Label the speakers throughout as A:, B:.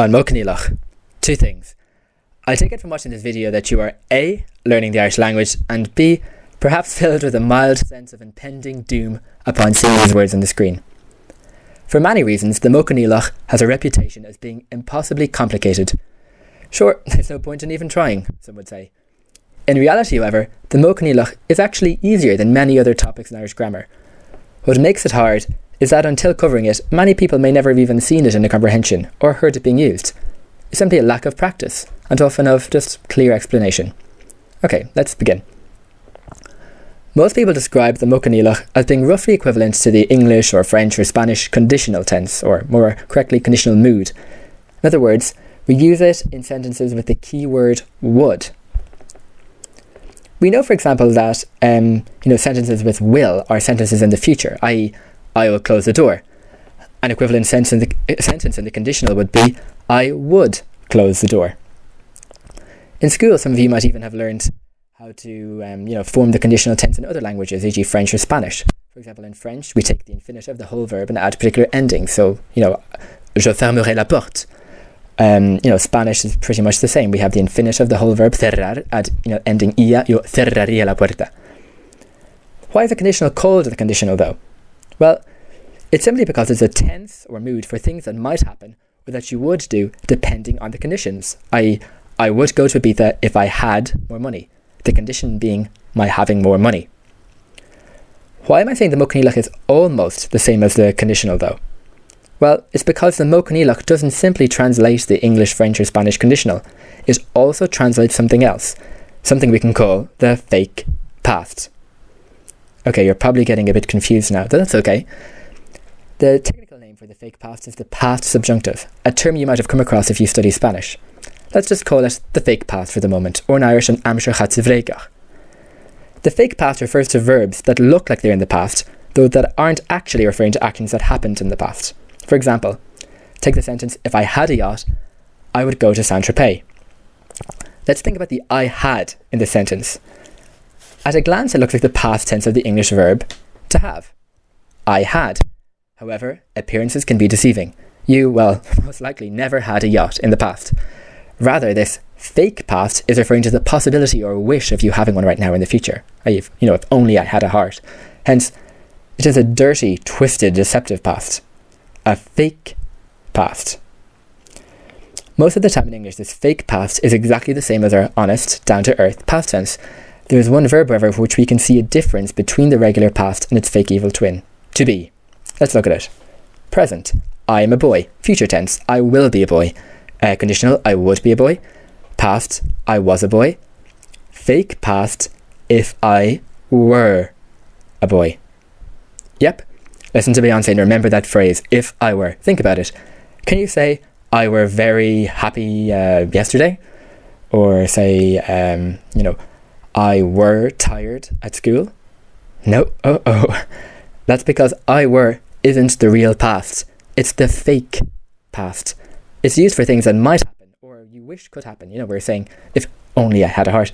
A: on Modh Coinníollach. Two things. I take it from watching this video that you are A, learning the Irish language, and B, perhaps filled with a mild sense of impending doom upon seeing these words on the screen. For many reasons, the Modh Coinníollach has a reputation as being impossibly complicated. Sure, there's no point in even trying, some would say. In reality, however, the Modh Coinníollach is actually easier than many other topics in Irish grammar. What makes it hard is that until covering it, many people may never have even seen it in a comprehension or heard it being used. It's simply a lack of practice and often of just clear explanation. Okay, let's begin. Most people describe the Modh Coinníollach as being roughly equivalent to the English or French or Spanish conditional tense, or more correctly, conditional mood. In other words, we use it in sentences with the key word would. We know, for example, that sentences with will are sentences in the future, i.e., I will close the door. An equivalent sentence in the conditional would be, I would close the door. In school, some of you might even have learned how to form the conditional tense in other languages, e.g. French or Spanish. For example, in French, we take the infinitive, the whole verb, and add particular endings. So, je fermerai la porte. Spanish is pretty much the same. We have the infinitive, the whole verb, cerrar, add ending ia, yo cerraría la puerta. Why is the conditional called the conditional, though? Well, it's simply because it's a tense or mood for things that might happen or that you would do depending on the conditions, i.e., I would go to Ibiza if I had more money, the condition being my having more money. Why am I saying the Modh Coinníollach is almost the same as the conditional, though? Well, it's because the Modh Coinníollach doesn't simply translate the English, French or Spanish conditional. It also translates something else, something we can call the fake past. Okay, you're probably getting a bit confused now, but that's okay. The technical name for the fake past is the past subjunctive, a term you might have come across if you study Spanish. Let's just call it the fake past for the moment, or in Irish, an amsir chatzivreigach. The fake past refers to verbs that look like they're in the past, though that aren't actually referring to actions that happened in the past. For example, take the sentence, if I had a yacht, I would go to Saint-Tropez. Let's think about the I had in the sentence. At a glance, it looks like the past tense of the English verb to have. I had. However, appearances can be deceiving. You, most likely never had a yacht in the past. Rather, this fake past is referring to the possibility or wish of you having one right now in the future. If only I had a heart. Hence, it is a dirty, twisted, deceptive past. A fake past. Most of the time in English, this fake past is exactly the same as our honest, down-to-earth past tense. There is one verb, however, for which we can see a difference between the regular past and its fake evil twin. To be. Let's look at it. Present. I am a boy. Future tense. I will be a boy. Conditional. I would be a boy. Past. I was a boy. Fake past. If I were a boy. Yep. Listen to Beyonce and remember that phrase. If I were. Think about it. Can you say, I were very happy yesterday? Or say, I were tired at school? No. That's because I were isn't the real past. It's the fake past. It's used for things that might happen or you wish could happen. We're saying, if only I had a heart.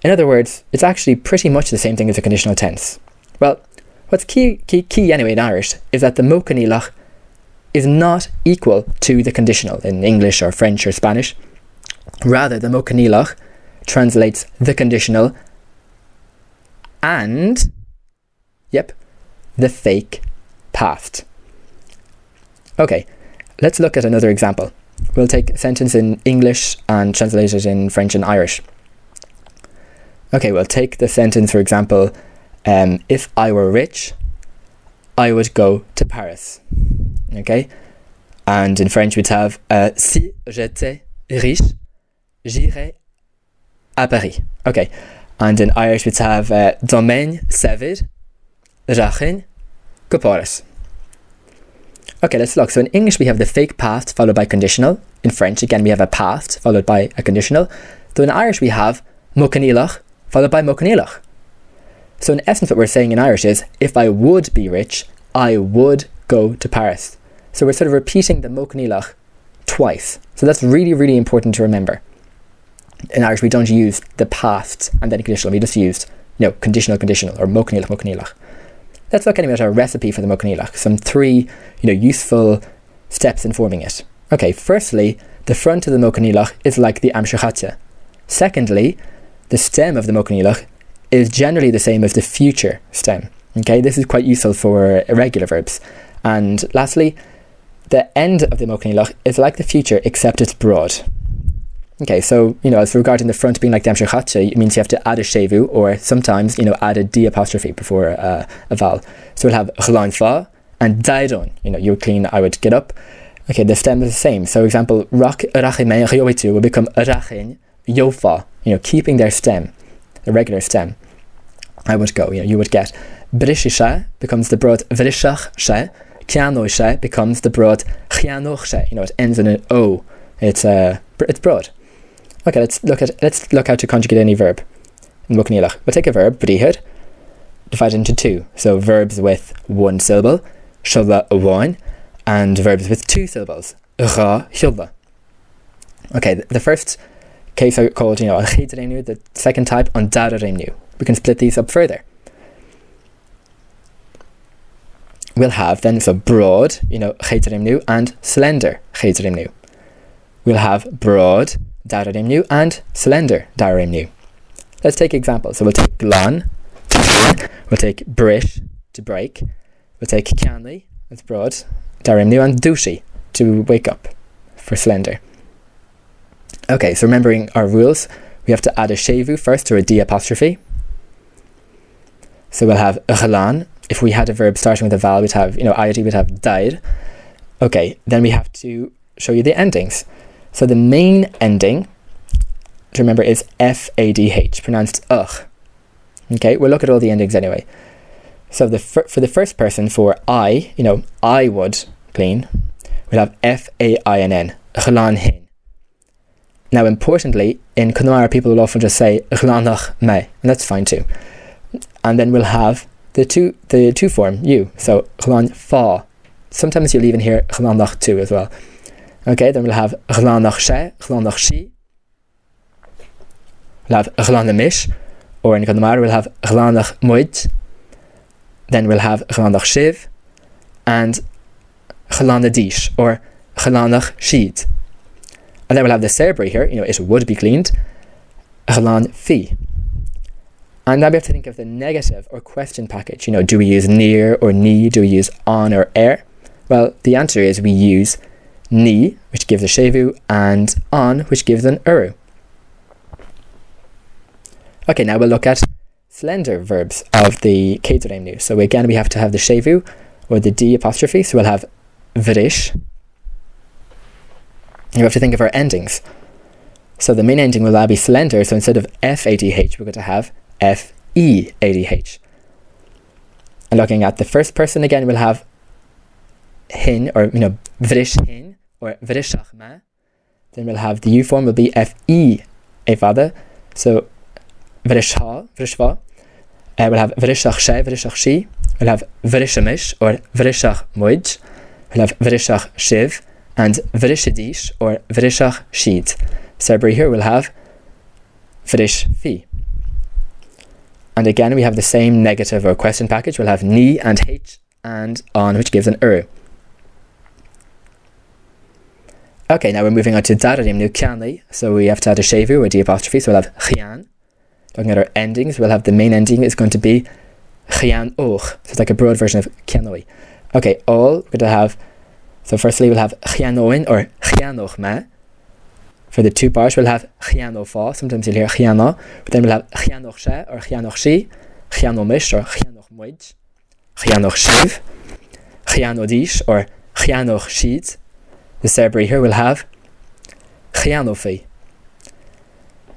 A: In other words, it's actually pretty much the same thing as a conditional tense. Well, what's key anyway in Irish is that the Modh Coinníollach is not equal to the conditional in English or French or Spanish. Rather, the Modh Coinníollach translates the conditional and, the fake past. Okay, let's look at another example. We'll take a sentence in English and translate it in French and Irish. Okay, we'll take the sentence, for example, if I were rich, I would go to Paris. Okay, and in French we'd have si j'étais riche, j'irais à Paris. Okay, and in Irish we'd have domain sevid, rachin, goporis. Okay, let's look. So in English we have the fake past followed by conditional. In French again we have a past followed by a conditional. So in Irish we have Modh Coinníollach followed by Modh Coinníollach. So in essence what we're saying in Irish is, if I would be rich, I would go to Paris. So we're sort of repeating the Modh Coinníollach twice. So that's really, really important to remember. In Irish we don't use the past and then conditional. We just use conditional or Modh Coinníollach, Modh Coinníollach. Let's look anyway at our recipe for the Modh Coinníollach. Some 3 useful steps in forming it. Okay, firstly, the front of the Modh Coinníollach is like the Amshachatya. Secondly, the stem of the Modh Coinníollach is generally the same as the future stem. Okay, this is quite useful for irregular verbs. And lastly, the end of the Modh Coinníollach is like the future, except it's broad. Okay, so, as regarding the front being like the Amshachatya, it means you have to add a shevu, or sometimes, add a D apostrophe before a vowel. So we'll have chlan fa and dairon. You would clean, I would get up. Okay, the stem is the same. So, example, rak arachime will become arachin yofa, keeping their stem, the regular stem. I would go, you would get. Brishisha becomes the broad vrishach she. Kianoisha becomes the broad chianoch she. It ends in an O. It's broad. Okay, let's look how to conjugate any verb in Modh Coinníollach. We'll take a verb, brihir, divide it into two. So verbs with one syllable, shulla awain, and verbs with two syllables, ra shulla. Okay, the first case I called, a chedreimnu, the second type, on darareimnu. We can split these up further. We'll have then, so broad, chedreimnu, and slender chedreimnu. We'll have broad darareimnu and slender darareimnu. Let's take examples. So we'll take glan, to clean. We'll take brish, to break. We'll take canly, that's broad darareimnu, and dushi, to wake up, for slender. Okay, so remembering our rules, we have to add a shevu first, or a D apostrophe. So we'll have glan. If we had a verb starting with a vowel, we'd have, iot, we'd have dair. Okay, then we have to show you the endings. So the main ending, to remember, is fadh, pronounced ugh. Okay, we'll look at all the endings anyway. So for the first person, for I, I would clean, we'll have fainn, chlan hin. Now, importantly, in Connemara, people will often just say chlanach me, and that's fine too. And then we'll have the two form, you. So chlan fa. Sometimes you'll even hear chlanach too as well. Okay, then we'll have chlanach she, chlanach she. We'll have chlan mish, or in Connemara we'll have chlanach muid. Then we'll have chlanach shiv, and chlan dish, or chlanach sheed. And then we'll have the cerbri here, it would be cleaned, chlan fi. And now we have to think of the negative or question package. Do we use near or ni? Do we use on or er? Well, the answer is we use ni, which gives a shevu, and on, which gives an uru. Okay, now we'll look at slender verbs of the kedreimnu. So again, we have to have the shevu, or the D apostrophe. So we'll have vrish. You have to think of our endings. So the main ending will now be slender. So instead of fadh, we're going to have feadh. And looking at the first person again, we'll have hin, or vrish hin, or vrishach ma. Then we'll have the U form will be fe evada. So vrishha, vrishva. We'll have vrishach she, vrishach she. We'll have vrishamish, or vrishach muid. We'll have vrishach shiv, and vrishadish, or vrishach sheed. Cerbri here we'll have vrish fi. And again, we have the same negative or question package. We'll have ni and h and on, which gives an uru. Okay, now we're moving on to darareimnu kianli. So we have to add a shevu or D apostrophe. So we'll have chian. Looking at our endings, we'll have the main ending is going to be chian och. So it's like a broad version of kianoi. Okay, all we're going to have. So firstly, we'll have chianoin or chianoch me. For the two bars, we'll have chiano fa. Sometimes you'll hear chiano. But then we'll have chianoch she, or chianoch she. Chiano mish, or chianoch muid. Chianoch shiv. Chiano dish, or chianoch sheed. The cerbri here will have chiano fi.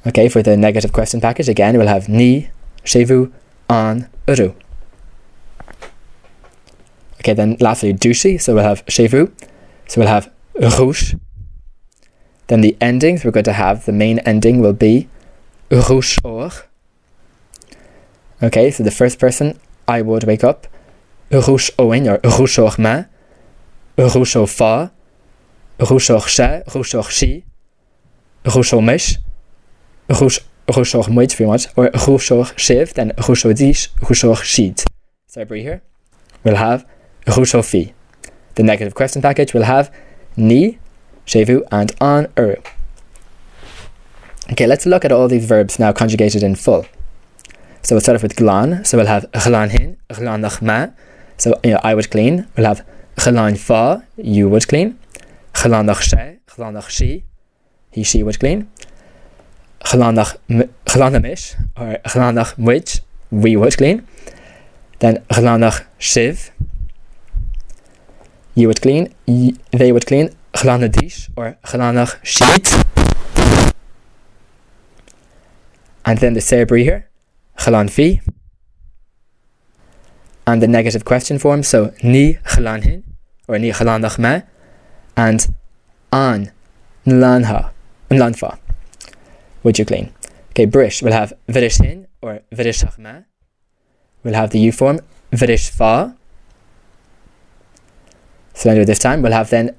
A: Okay, for the negative question package, again, we'll have ni, shevu, on, uru. Okay, then lastly, dushi. So we'll have shevu. So we'll have rush. Then the endings, we're going to have, the main ending will be rush or. Okay, so the first person, I would wake up. Rush oin, or rush or ma. Rush or fa. Rush or she, rush or she. Rush or mish. Rush or muid, if you want. Or rush or shiv, then rush or dish, rush or sheed. So here, we'll have rush or fi. The negative question package will have ni, shevu, and an uru. Okay, let's look at all these verbs now conjugated in full. So we'll start off with glan. So we'll have glan hin, glanach ma. So I would clean. We'll have glan fa, you would clean. Glanach she, glanach she, he, she would clean. Glanamish, or glanach mwij, we would clean. Then glanach shiv, you would clean, they would clean. Glanadish, or glanach sheet. And then the cerebri here, glan fi. And the negative question form, so ni glan hin, or ni glanach ma. And an nlanha, nlanfa, would you clean? Okay, brish, we'll have virish hin, or virishach ma. We'll have the U form, virish fa. So this time, we'll have then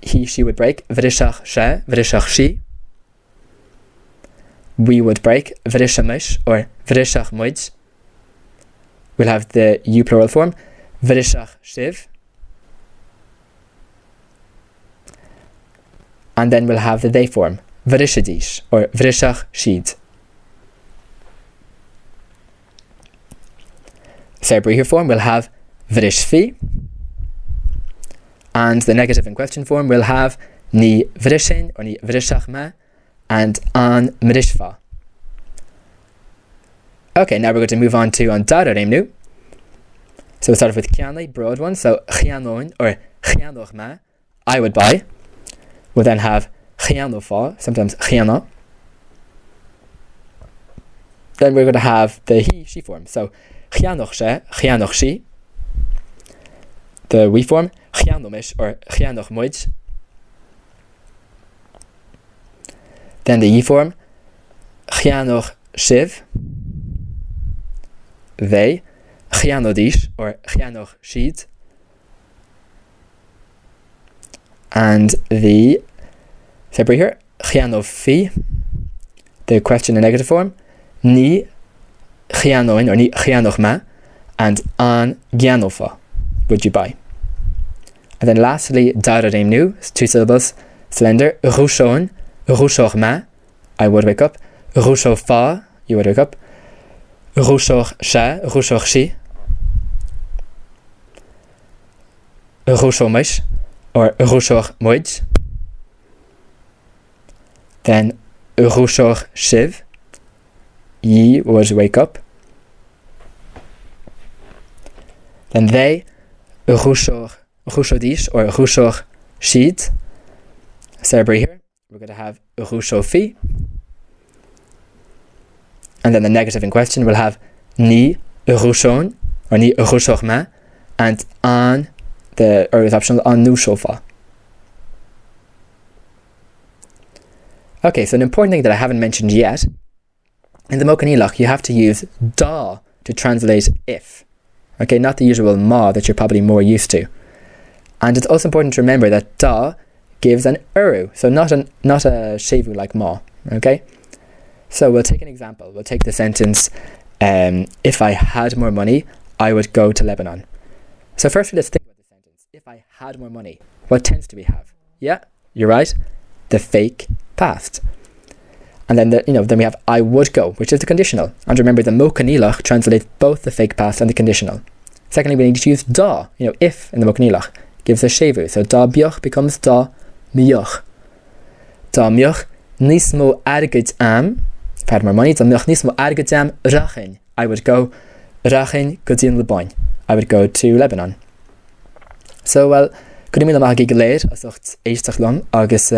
A: he, she would break, virishach she, virishach she. We would break, virishamish, or virishach mwij. We'll have the U plural form, virishach shiv. And then we'll have the they form, virishadish, or virishach shid. Cerebri form, we'll have virishfi. And the negative in question form, we'll have ni virishin, or ni virishach ma, and an mirishfa. Okay, now we're going to move on to an dara reimnu. So we'll start off with kianai, broad one. So chianoin, or chianoch ma, I would buy. We'll then have chianofa, sometimes chiana. Then we're going to have the he, she form. So chianoch she, chianoch she. The we form, chianomish, or chianoch mwij. Then the ye form, chianoch shiv. They, chianodish, or chianoch shid. And the separate here, chianofi. The question in negative form, ni chianoin, or ni chianoch ma, and an gianofa would you buy. And then lastly, dara reimnu, 2 syllables, slender, rushon, rushoch ma, I would wake up. Rushoch fa, you would wake up. Rushoch she, rushoch she. Rushomish, or rushoch mwij. Then rushoch shiv, ye would wake up. Then they, rushoch dish, or rushoch shid. Cerebri here, we're going to have rushofi. And then the negative in question will have ni rushon, or ni rushoch ma, and an, the is optional, an nu shofa. Okay, so an important thing that I haven't mentioned yet, in the Modh Coinníollach you have to use da to translate if. Okay, not the usual ma that you're probably more used to. And it's also important to remember that da gives an uru, so not a shevu like ma. Okay, so we'll take an example. We'll take the sentence, if I had more money, I would go to Lebanon. So firstly, let's think about the sentence. If I had more money, what tense do we have? Yeah, you're right, the fake past. And then then we have I would go, which is the conditional. And remember, the Modh Coinníollach translates both the fake past and the conditional. Secondly, we need to use da. If in the Modh Coinníollach gives a shevu, so da bioch becomes da mioch. Da mioch nismo argid am. If I had more money, da mioch nismo argid am rachin. I would go rachin godin lebain. I would go to Lebanon. So well, good evening, I'm Gigleir. Agus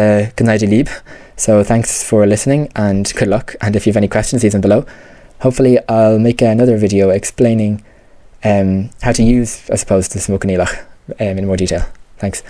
A: lieb. So thanks for listening and good luck. And if you have any questions, leave them below. Hopefully, I'll make another video explaining how to use, I suppose, the Modh Coinníollach in more detail. Thanks.